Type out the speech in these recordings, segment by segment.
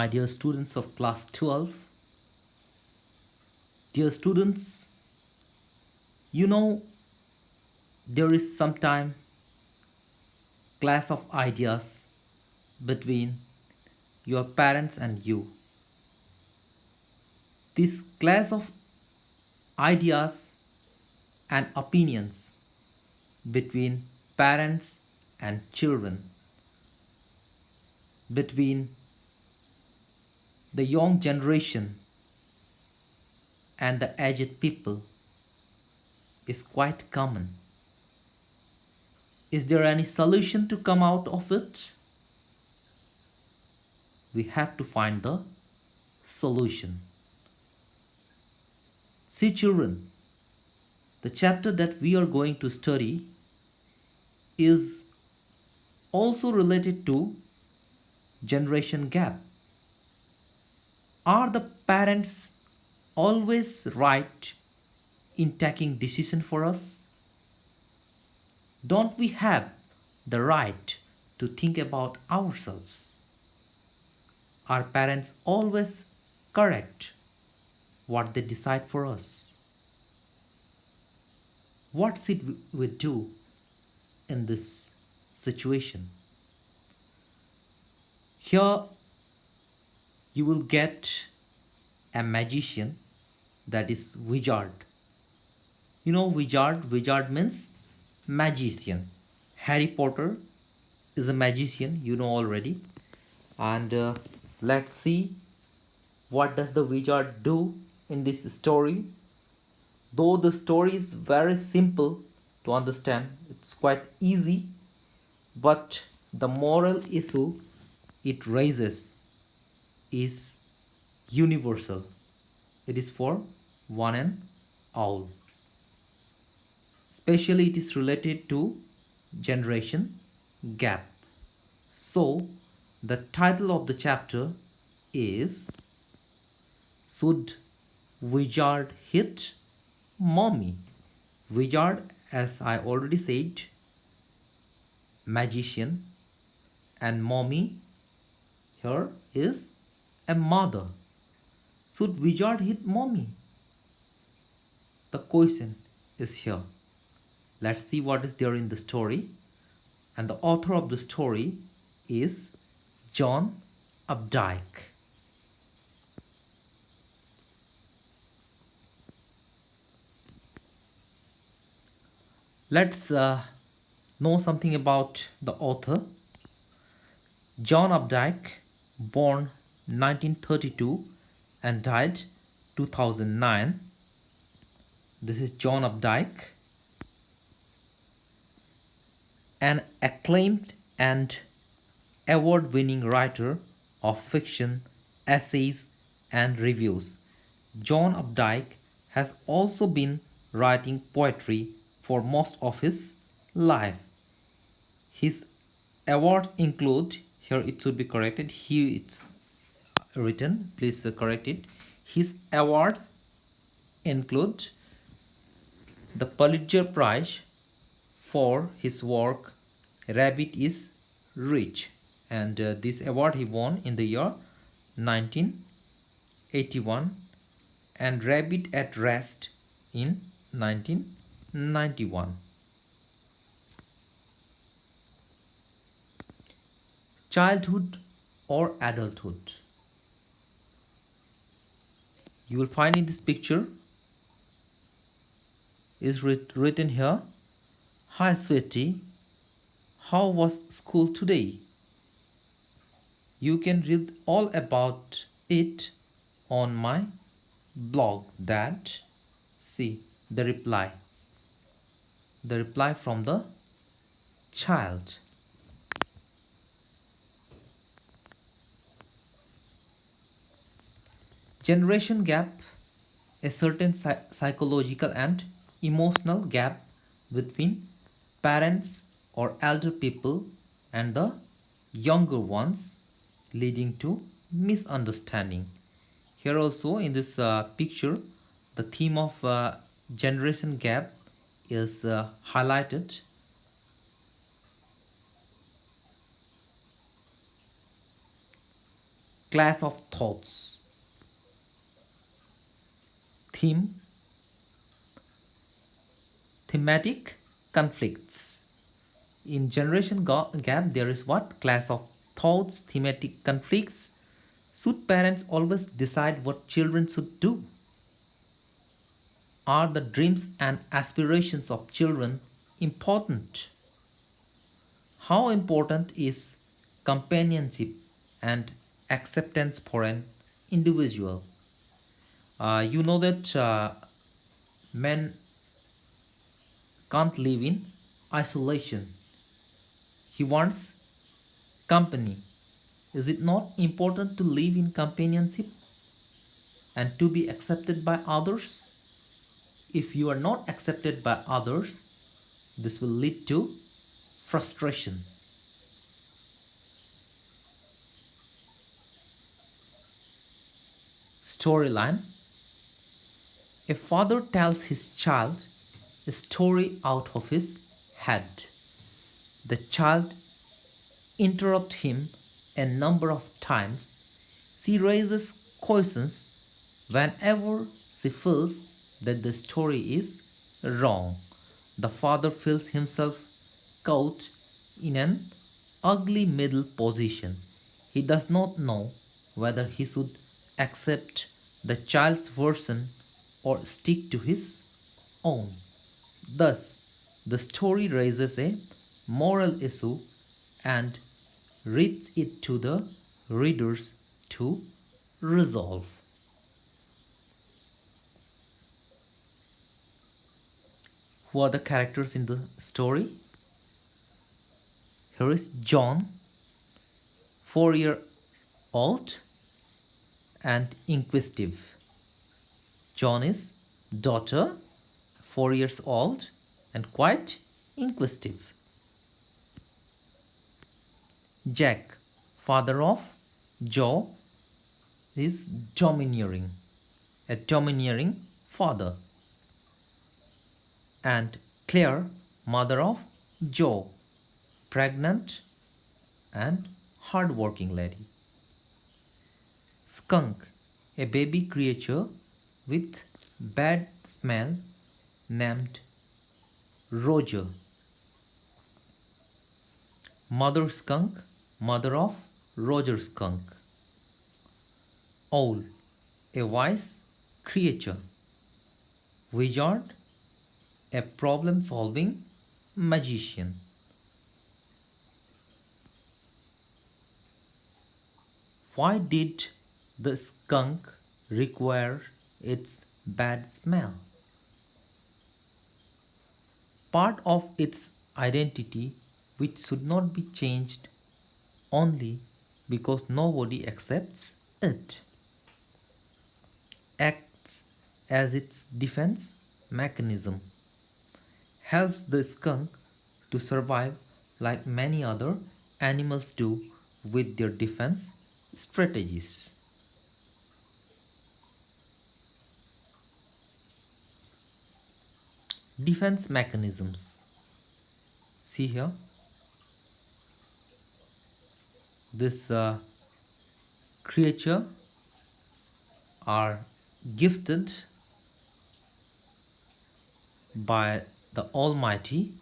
My dear students of class 12, dear students, you know there is sometime clash of ideas between your parents and you. This clash of ideas and opinions between parents and children, between the young generation and the aged people is quite common. Is there any solution to come out of it? We have to find the solution. See, children, the chapter that we are going to study is also related to generation gap. Are the parents always right in taking decision for us? Don't we have the right to think about ourselves? Are parents always correct what they decide for us? What should we do in this situation? Here you will get a magician, that is wizard. You know wizard means magician. Harry Potter is a magician, you know already. And let's see what does the wizard do in this story. Though the story is very simple to understand, it's quite easy, but the moral issue it raises is universal. It is for one and all. Especially it is related to generation gap. So the title of the chapter is Should Wizard Hit Mommy? Wizard, as I already said, magician, and mommy here is a mother. Should wizard hit mommy? The question is here. Let's see what is there in the story. And the author of the story is John Updike. Let's know something about the author. John Updike, born 1932 and died 2009. This is John Updike, an acclaimed and award-winning writer of fiction, essays, and reviews. John Updike has also been writing poetry for most of his life. His awards include, here it should be corrected, here it's written, please correct it. His awards include the Pulitzer Prize for his work Rabbit is Rich, and this award he won in the year 1981, and Rabbit at Rest in 1991. Childhood or adulthood? You will find in this picture is written here, "Hi sweetie, how was school today?" You can read all about it on my blog. That, see the reply from the child. Generation gap, a certain psychological and emotional gap between parents or elder people and the younger ones, leading to misunderstanding. Here also in this picture, the theme of generation gap is highlighted. class of thoughts. Theme, thematic conflicts. In generation gap, there is what? Class of thoughts, thematic conflicts. Should parents always decide what children should do? Are the dreams and aspirations of children important? How important is companionship and acceptance for an individual? You know that men can't live in isolation. He wants company. Is it not important to live in companionship and to be accepted by others? If you are not accepted by others, this will lead to frustration. Storyline. A father tells his child a story out of his head. The child interrupts him a number of times. She raises questions whenever she feels that the story is wrong. The father feels himself caught in an ugly middle position. He does not know whether he should accept the child's version or stick to his own. Thus, the story raises a moral issue and reads it to the readers to resolve. Who are the characters in the story? Here is John, 4-year old and inquisitive. John is daughter, 4 years old and quite inquisitive. Jack, father of Joe, is domineering, a domineering father. And Claire, mother of Joe, pregnant and hardworking lady. Skunk, a baby creature with bad smell named Roger. Mother skunk, mother of Roger skunk. Owl, a wise creature. Wizard, a problem solving magician. Why did the skunk require its bad smell? Part of its identity which should not be changed only because nobody accepts it. Acts as its defense mechanism. Helps the skunk to survive like many other animals do with their defense strategies. Defense mechanisms. See here, this creature are gifted by the Almighty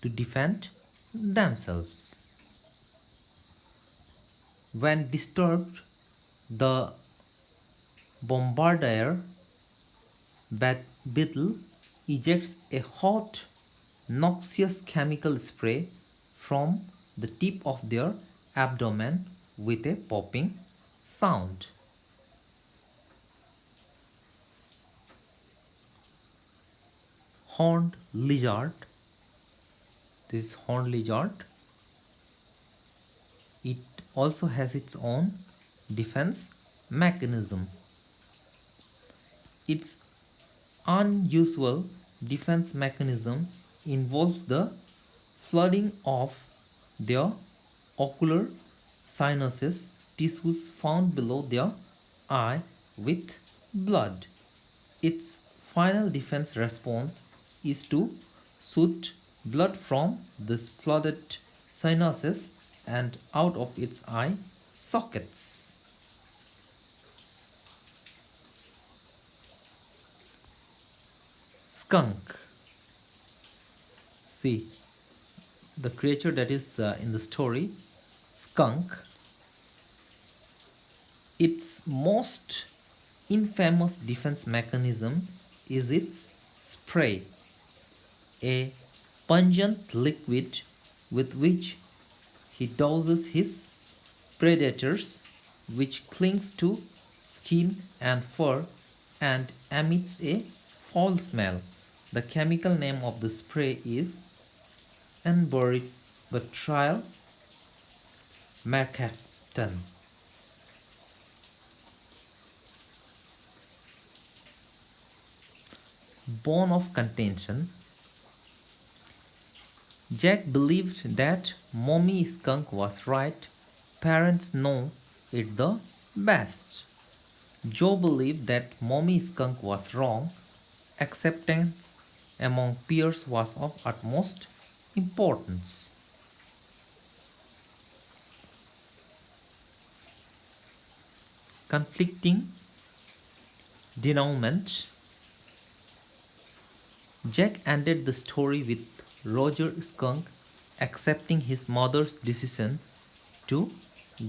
to defend themselves. When disturbed, the bombardier beetle ejects a hot, noxious chemical spray from the tip of their abdomen with a popping sound. Horned lizard. This is horned lizard. It also has its own defense mechanism. Its unusual defense mechanism involves the flooding of their ocular sinuses tissues found below their eye with blood. Its final defense response is to shoot blood from this flooded sinuses and out of its eye sockets. skunk. See, the creature that is in the story, skunk, its most infamous defense mechanism is its spray, a pungent liquid with which he douses his predators, which clings to skin and fur and emits a foul smell. The chemical name of the spray is N-butyl mercaptan. Bone of contention. Jack believed that Mommy Skunk was right. Parents know it the best. Joe believed that Mommy Skunk was wrong. Acceptance among peers was of utmost importance. Conflicting denouement. Jack ended the story with Roger Skunk accepting his mother's decision to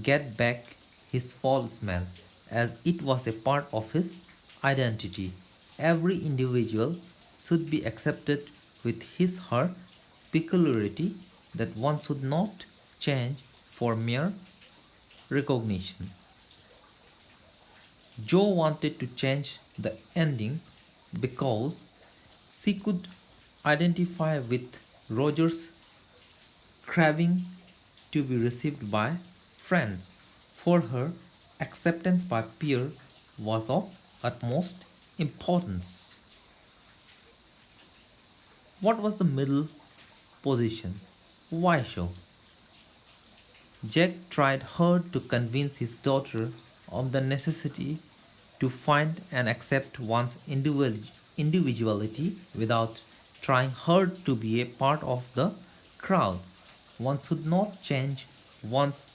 get back his foul smell, as it was a part of his identity. Every individual should be accepted with his/her peculiarity, that one should not change for mere recognition. Jo wanted to change the ending because she could identify with Roger's craving to be received by friends. For her, acceptance by peer was of utmost importance. What was the middle position? Why so? Jack tried hard to convince his daughter of the necessity to find and accept one's individuality without trying hard to be a part of the crowd. One should not change one's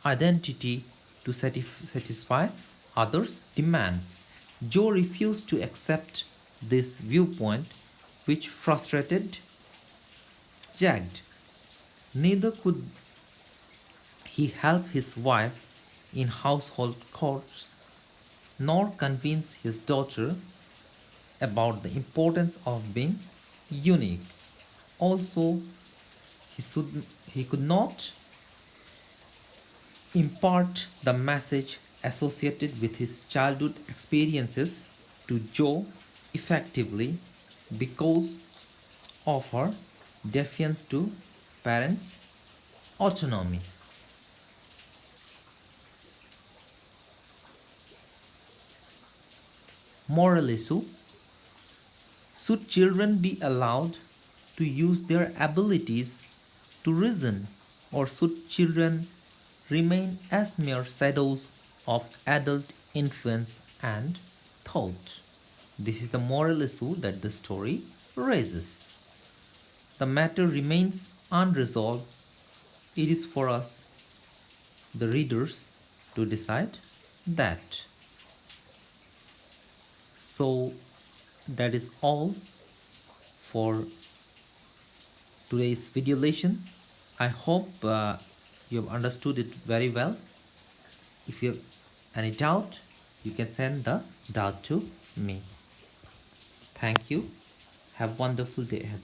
identity to satisfy others' demands. Joe refused to accept this viewpoint, which frustrated Jack. Neither could he help his wife in household chores, nor convince his daughter about the importance of being unique. Also, he could not impart the message associated with his childhood experiences to Jo effectively because of her defiance to parents' autonomy. Moral issue. Should children be allowed to use their abilities to reason, or should children remain as mere shadows of adult influence and thought? This is the moral issue that the story raises. The matter remains unresolved. It is for us, the readers, to decide that. So, that is all for today's video lesson. I hope you have understood it very well. If you have any doubt, you can send the doubt to me. Thank you. Have a wonderful day ahead.